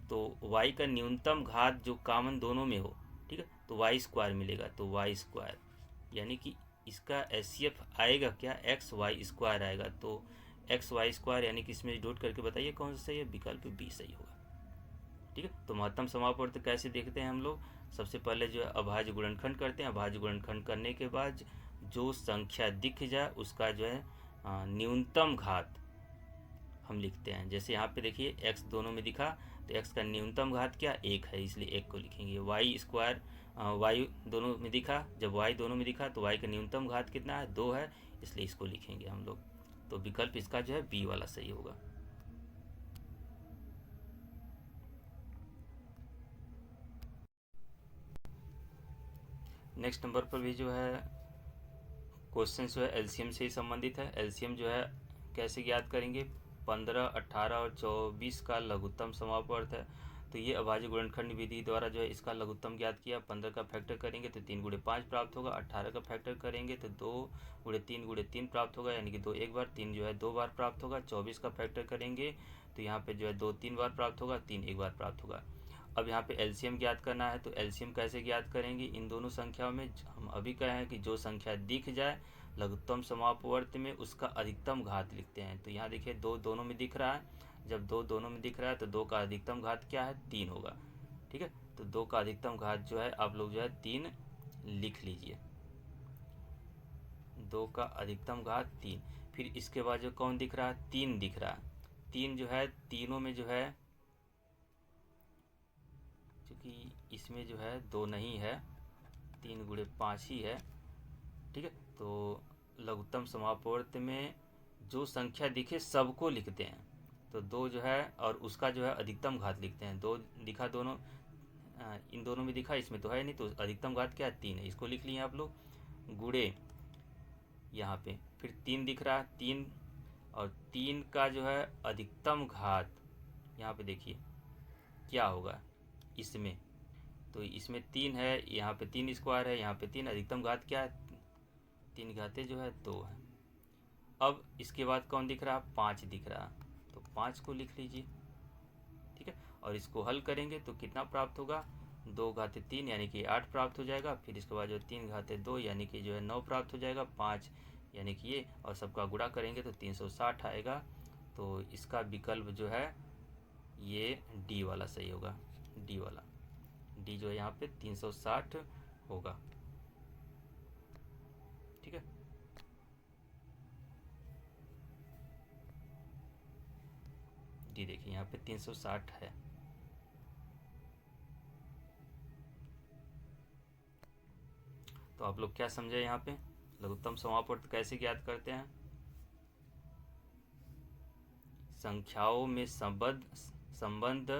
तो वाई का न्यूनतम घात जो कॉमन दोनों में हो, ठीक है, तो वाई स्क्वायर मिलेगा, तो वाई स्क्वायर यानी कि इसका एचसीएफ आएगा क्या, एक्स वाई स्क्वायर आएगा। तो एक्स वाई स्क्वायर यानी कि इसमें डॉट करके बताइए कौन सा सही है, विकल्प बी सही होगा। ठीक है, तो महत्तम समापवर्त कैसे देखते हैं हम लोग, सबसे पहले जो है अभाज्य गुणनखंड करते हैं। अभाज्य गुणनखंड करने के बाद जो संख्या दिख जाए उसका जो है न्यूनतम घात हम लिखते हैं। जैसे यहाँ पे देखिए एक्स दोनों में दिखा, तो एक्स का न्यूनतम घात क्या, 1 है, इसलिए 1 को लिखेंगे। वाई स्क्वायर वाई दोनों में दिखा, जब वाई दोनों में दिखा तो वाई का न्यूनतम घात कितना है, 2 है, इसलिए इसको लिखेंगे हम लोग। तो विकल्प इसका जो है बी वाला सही होगा। नेक्स्ट नंबर पर भी जो है क्वेश्चन जो है एलसीएम से ही संबंधित है। एलसीएम जो है कैसे ज्ञात करेंगे, 15, 18 और 24 का लघुत्तम समापवर्त है, तो ये अभाज्य गुणनखंड विधि द्वारा जो है इसका लघुत्तम ज्ञात किया। 15 का फैक्टर करेंगे तो 3 × 5 प्राप्त होगा, 18 का फैक्टर करेंगे तो 2 × 3 × 3 प्राप्त होगा, यानी कि 2 एक बार, 3 जो है 2 बार प्राप्त होगा। 24 का फैक्टर करेंगे तो यहाँ पे जो है 2 3 बार प्राप्त होगा, 3 एक बार प्राप्त होगा। अब यहाँ पे एलसीएम ज्ञात करना है, तो एलसीएम कैसे ज्ञात करेंगे, इन दोनों संख्याओं में हम अभी कहे हैं कि जो संख्या दिख जाए लघुत्तम समापवर्त में उसका अधिकतम घात लिखते हैं। तो यहाँ देखिए 2 दोनों में दिख रहा है, जब 2 दोनों में दिख रहा है तो 2 का अधिकतम घात क्या है, 3 होगा। ठीक है, तो 2 का अधिकतम घात जो है आप लोग जो है 3 लिख लीजिए, 2 का अधिकतम घात 3। फिर इसके बाद जो कौन दिख रहा है, 3 दिख रहा है। 3 जो है तीनों में जो है, क्योंकि इसमें जो है 2 नहीं है, 3 × 5 ही है। ठीक है, तो लघुत्तम समापवर्त में जो संख्या दिखे सबको लिखते हैं, तो 2 जो है और उसका जो है अधिकतम घात लिखते हैं। 2 दिखा दोनों, इन दोनों में दिखा, इसमें तो है नहीं, तो अधिकतम घात क्या है, 3 है, इसको लिख लिए आप लोग, गुणे यहाँ पे फिर 3 दिख रहा है, 3 और 3 का जो है अधिकतम घात यहाँ पे देखिए क्या होगा इसमें, तो इसमें 3 है, यहाँ पे 3 स्क्वायर है, यहाँ पे 3, अधिकतम घात क्या है, 3 घाते जो है 2 है। अब इसके बाद कौन दिख रहा है, 5 दिख रहा है, तो 5 को लिख लीजिए। ठीक है, और इसको हल करेंगे तो कितना प्राप्त होगा, 2 घाते 3 यानी कि 8 प्राप्त हो जाएगा। फिर इसके बाद जो 3 घाते 2 यानी कि जो है 9 प्राप्त हो जाएगा। 5 यानी कि ये, और सबका गुणा करेंगे तो 360 आएगा। तो इसका विकल्प जो है ये डी वाला सही होगा, डी वाला, डी जो है यहाँ पे 360 होगा। ठीक है, डी देखिए यहाँ पे 360 है। तो आप लोग क्या समझे यहाँ पे, लघुत्तम समापवर्त कैसे ज्ञात करते हैं, संख्याओं में संबंध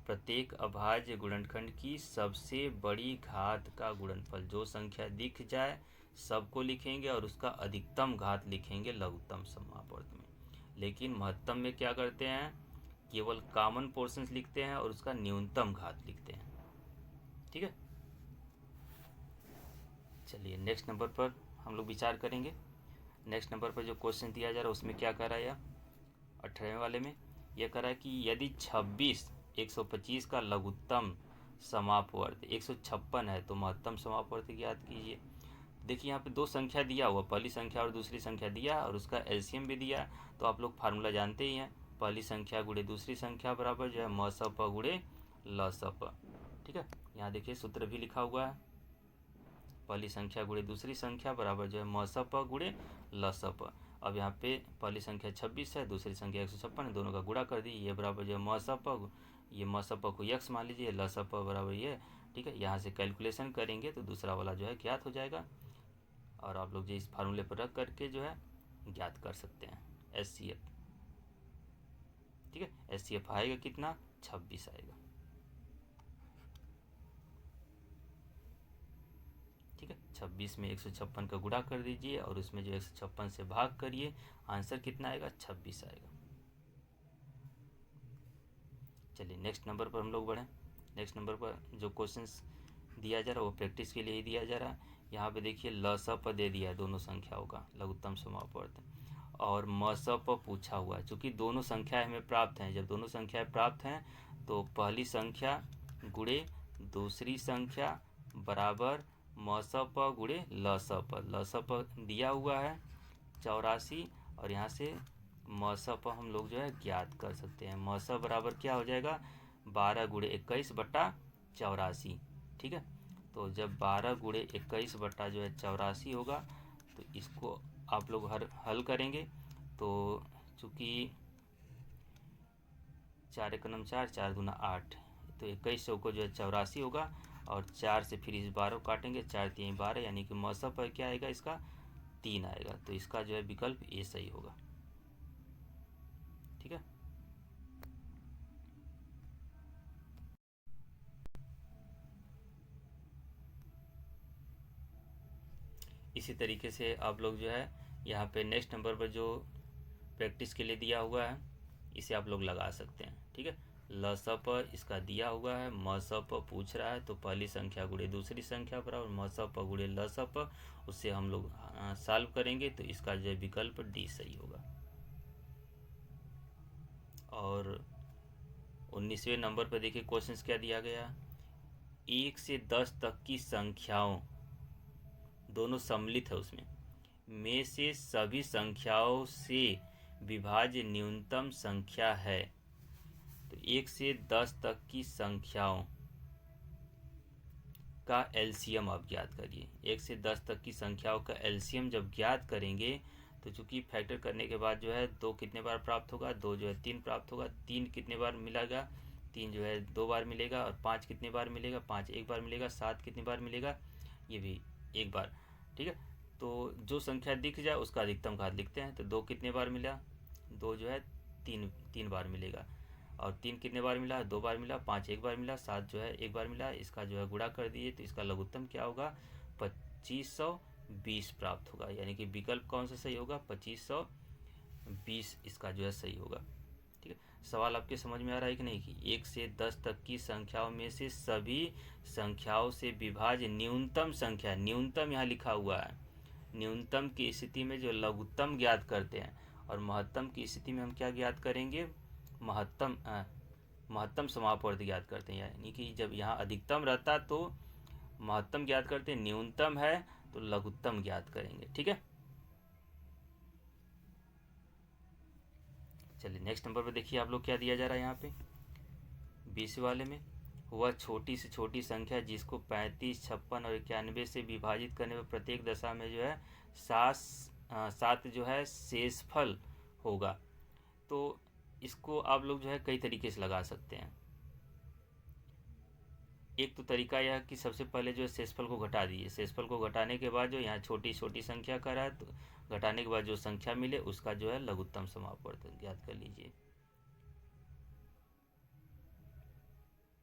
प्रत्येक अभाज्य गुणनखंड की सबसे बड़ी घात का गुणनफल, जो संख्या दिख जाए सबको लिखेंगे और उसका अधिकतम घात लिखेंगे लघुत्तम समापवर्त में। लेकिन महत्तम में क्या करते हैं, केवल कॉमन पोर्शंस लिखते हैं और उसका न्यूनतम घात लिखते हैं। ठीक है, चलिए नेक्स्ट नंबर पर हम लोग विचार करेंगे। नेक्स्ट नंबर पर जो क्वेश्चन दिया जा रहा है उसमें क्या कर रहा है, 18वें वाले में यह कर रहा है कि यदि 26 125 का लघुत्तम समापवर्त 156 है तो महत्तम समापवर्त ज्ञात कीजिए। देखिए यहाँ पे 2 संख्या दिया हुआ, पहली संख्या और दूसरी संख्या दिया और उसका एलसीएम भी दिया, तो आप लोग फार्मूला जानते ही हैं, पहली संख्या गुणे दूसरी संख्या बराबर जो है म स प गुणे ल स प। ठीक है, यहाँ देखिए सूत्र भी लिखा हुआ है, पहली संख्या गुणे दूसरी संख्या बराबर जो है म स प गुणे ल स प। अब यहाँ पे पहली संख्या 26 है, दूसरी संख्या 156 है, दोनों का गुणा कर दी, ये बराबर जो है म स प, ये म स प को यक्स मान लीजिए, ल स प बराबर ये। ठीक है, यहाँ से कैलकुलेशन करेंगे तो दूसरा वाला जो है ज्ञात हो जाएगा, और आप लोग जो इस फार्मूले पर रख करके जो है ज्ञात कर सकते हैं एचसीएफ। ठीक है, एचसीएफ आएगा कितना, 26 आएगा। ठीक है, 26 में 156 का गुणा कर दीजिए और उसमें जो 156 से भाग करिए, आंसर कितना आएगा, 26 आएगा। चलिए नेक्स्ट नंबर पर हम लोग बढ़ें। नेक्स्ट नंबर पर जो क्वेश्चंस दिया जा रहा है वो प्रैक्टिस के लिए ही दिया जा रहा है। यहाँ पे देखिए ल स प दे दिया है दोनों संख्याओं का लघुत्तम समापवर्त, और म स प पूछा हुआ है। चूँकि दोनों संख्याएं हमें प्राप्त हैं, जब दोनों संख्याएं प्राप्त हैं तो पहली संख्या गुणे दूसरी संख्या बराबर म स प गुणे ल स प। ल स प दिया हुआ है 84, और यहाँ से म स प हम लोग जो है ज्ञात कर सकते हैं। म स बराबर क्या हो जाएगा, 12 × 21 बटा 84। ठीक है, तो जब 12 × 21 बटा जो है 84 होगा तो इसको आप लोग हल करेंगे, तो चूँकि 4 × 4 4 दूना 8, तो 21 को जो है 84 होगा, और 4 से फिर इस 12 काटेंगे, 4 3 12, यानी कि म स प क्या आएगा, इसका 3 आएगा। तो इसका जो है विकल्प ए सही होगा। ठीक है, इसी तरीके से आप लोग जो है यहाँ पे नेक्स्ट नंबर पर जो प्रैक्टिस के लिए दिया हुआ है इसे आप लोग लगा सकते हैं। ठीक है, ल स प इसका दिया हुआ है, म स प पूछ रहा है तो पहली संख्या गुणे दूसरी संख्या पर और म स प गुणे ल स प, उससे हम लोग सॉल्व करेंगे तो इसका जो विकल्प डी सही होगा। और 19वें नंबर पर देखिए क्वेश्चंस क्या दिया गया, 1 से 10 तक की संख्याओं, दोनों सम्मिलित है उसमें, में से सभी संख्याओं से विभाज्य न्यूनतम संख्या है। तो 1 से 10 तक की संख्याओं का एलसीएम आप ज्ञात करिए। 1 से 10 तक की संख्याओं का एलसीएम जब ज्ञात करेंगे तो चूंकि फैक्टर करने के बाद जो है 2 कितने बार प्राप्त होगा, 2 जो है 3 प्राप्त होगा, 3 कितने बार मिलेगा, 3 जो है 2 बार मिलेगा, और 5 कितने बार मिलेगा, 5 एक बार मिलेगा, 7 कितने बार मिलेगा, ये भी एक बार। ठीक है, तो जो संख्या दिख जाए उसका अधिकतम घात लिखते हैं। तो 2 कितने बार मिला, 2 जो है 3 बार मिलेगा, और 3 कितने बार मिला, 2 बार मिला, 5 एक बार मिला, 7 जो है एक बार मिला, इसका जो है गुणा कर दिए तो इसका लघुत्तम क्या होगा, 2520 प्राप्त होगा। यानी कि विकल्प कौन सा सही होगा, 2520 इसका जो है सही होगा। ठीक है, सवाल आपके समझ में आ रहा है कि नहीं, कि 1 से 10 तक की संख्याओं में से सभी संख्याओं से विभाज्य न्यूनतम संख्या, न्यूनतम यहाँ लिखा हुआ है, न्यूनतम की स्थिति में जो लघुत्तम ज्ञात करते हैं, और महत्तम की स्थिति में हम क्या ज्ञात करेंगे, महत्तम समापवर्त ज्ञात करते हैं। यानी कि जब यहाँ अधिकतम रहता तो महत्तम ज्ञात करते हैं, न्यूनतम है तो लघुत्तम ज्ञात करेंगे। ठीक है, चलिए नेक्स्ट नंबर पर देखिए आप लोग क्या दिया जा रहा है यहाँ पे 20 वाले में, वह छोटी से छोटी संख्या जिसको 35, 56 और 91 से विभाजित करने पर प्रत्येक दशा में जो है 7 जो है शेषफल होगा। तो इसको आप लोग जो है कई तरीके से लगा सकते हैं। एक तो तरीका यह कि सबसे पहले जो है शेषफल को घटा दीजिए, शेषफल को घटाने के बाद जो यहाँ छोटी छोटी संख्या का रहा है तो घटाने के बाद जो संख्या मिले उसका जो है लघुत्तम समापवर्त ज्ञात कर लीजिए।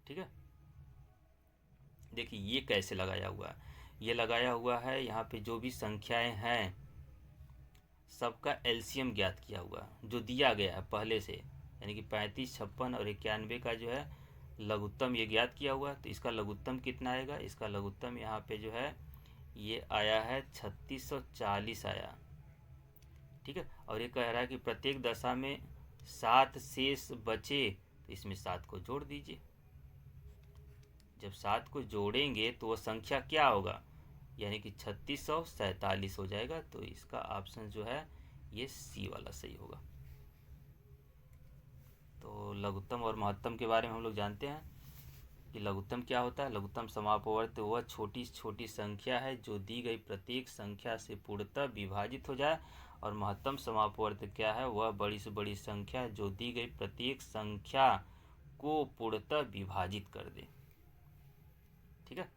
ठीक है, देखिए ये कैसे लगाया हुआ है, ये लगाया हुआ है यहाँ पे जो भी संख्याएं हैं सबका एलसीएम ज्ञात किया हुआ जो दिया गया है पहले से, यानी कि 35, 56 और 91 का जो है लघुत्तम ये ज्ञात किया हुआ है। तो इसका लघुत्तम कितना आएगा, इसका लघुत्तम यहाँ पे जो है ये आया है 3640 आया। ठीक है, और ये कह रहा है कि प्रत्येक दशा में 7 शेष बचे तो इसमें 7 को जोड़ दीजिए। जब 7 को जोड़ेंगे तो वह संख्या क्या होगा, यानी कि 3647 हो जाएगा। तो इसका ऑप्शन जो है ये सी वाला सही होगा। तो लघुत्तम और महत्तम के बारे में हम लोग जानते हैं कि लघुत्तम क्या होता है, लघुत्तम समापवर्त वह छोटी छोटी संख्या है जो दी गई प्रत्येक संख्या से पूर्णतः विभाजित हो जाए, और महत्तम समापवर्त क्या है, वह बड़ी से बड़ी संख्या है जो दी गई प्रत्येक संख्या को पूर्णतः विभाजित कर दे। ठीक है,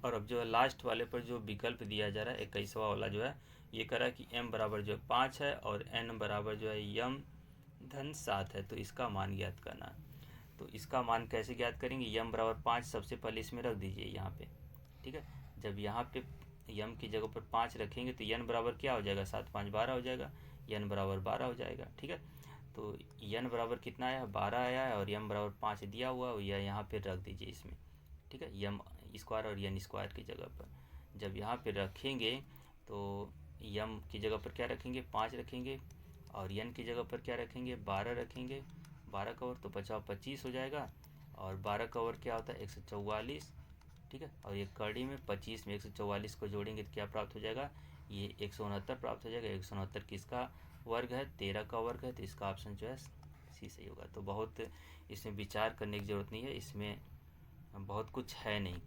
और अब जो है लास्ट वाले पर जो विकल्प दिया जा रहा है 21वां वाला जो है ये कह रहा है कि m बराबर जो है 5 है और n बराबर जो है यम धन 7 है, तो इसका मान ज्ञात करना है। तो इसका मान कैसे ज्ञात करेंगे, यम बराबर 5 सबसे पहले इसमें रख दीजिए यहाँ पे। ठीक है, जब यहाँ पे यम की जगह पर 5 रखेंगे तो n बराबर क्या हो जाएगा, 7 5 12 हो जाएगा, n बराबर 12 हो जाएगा। ठीक है, तो n बराबर कितना आया, 12 आया है, और m बराबर 5 दिया हुआ या यहाँ पे रख दीजिए इसमें। ठीक है, यम स्क्वायर और n स्क्वायर की जगह पर जब यहाँ पे रखेंगे तो यम की जगह पर क्या रखेंगे, 5 रखेंगे, और n की जगह पर क्या रखेंगे, 12 रखेंगे। 12 का ओवर तो बचा 25 हो जाएगा, और 12 का ओवर क्या होता है 144। ठीक है, और ये कड़ी में 25 में 144 को जोड़ेंगे तो क्या प्राप्त हो जाएगा, ये 169 प्राप्त हो जाएगा। 169 किसका वर्ग है, 13 का वर्ग है, तो इसका ऑप्शन जो है सी सही होगा। तो बहुत इसमें विचार करने की ज़रूरत नहीं है, इसमें बहुत कुछ है नहीं,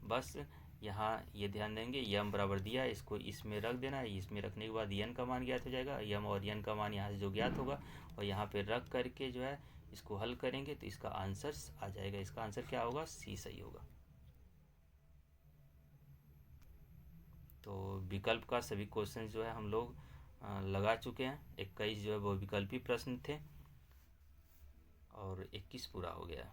बस यहाँ ये ध्यान देंगे यम बराबर दिया इसको इसमें रख देना है, इसमें रखने के बाद यन का मान ज्ञात हो जाएगा, यम और यन का मान यहाँ से जो ज्ञात होगा और यहाँ पे रख करके जो है इसको हल करेंगे तो इसका आंसर आ जाएगा। इसका आंसर क्या होगा, सी सही होगा। तो विकल्प का सभी क्वेश्चन जो है हम लोग लगा चुके हैं। 21 जो है वो विकल्पी प्रश्न थे और 21 पूरा हो गया।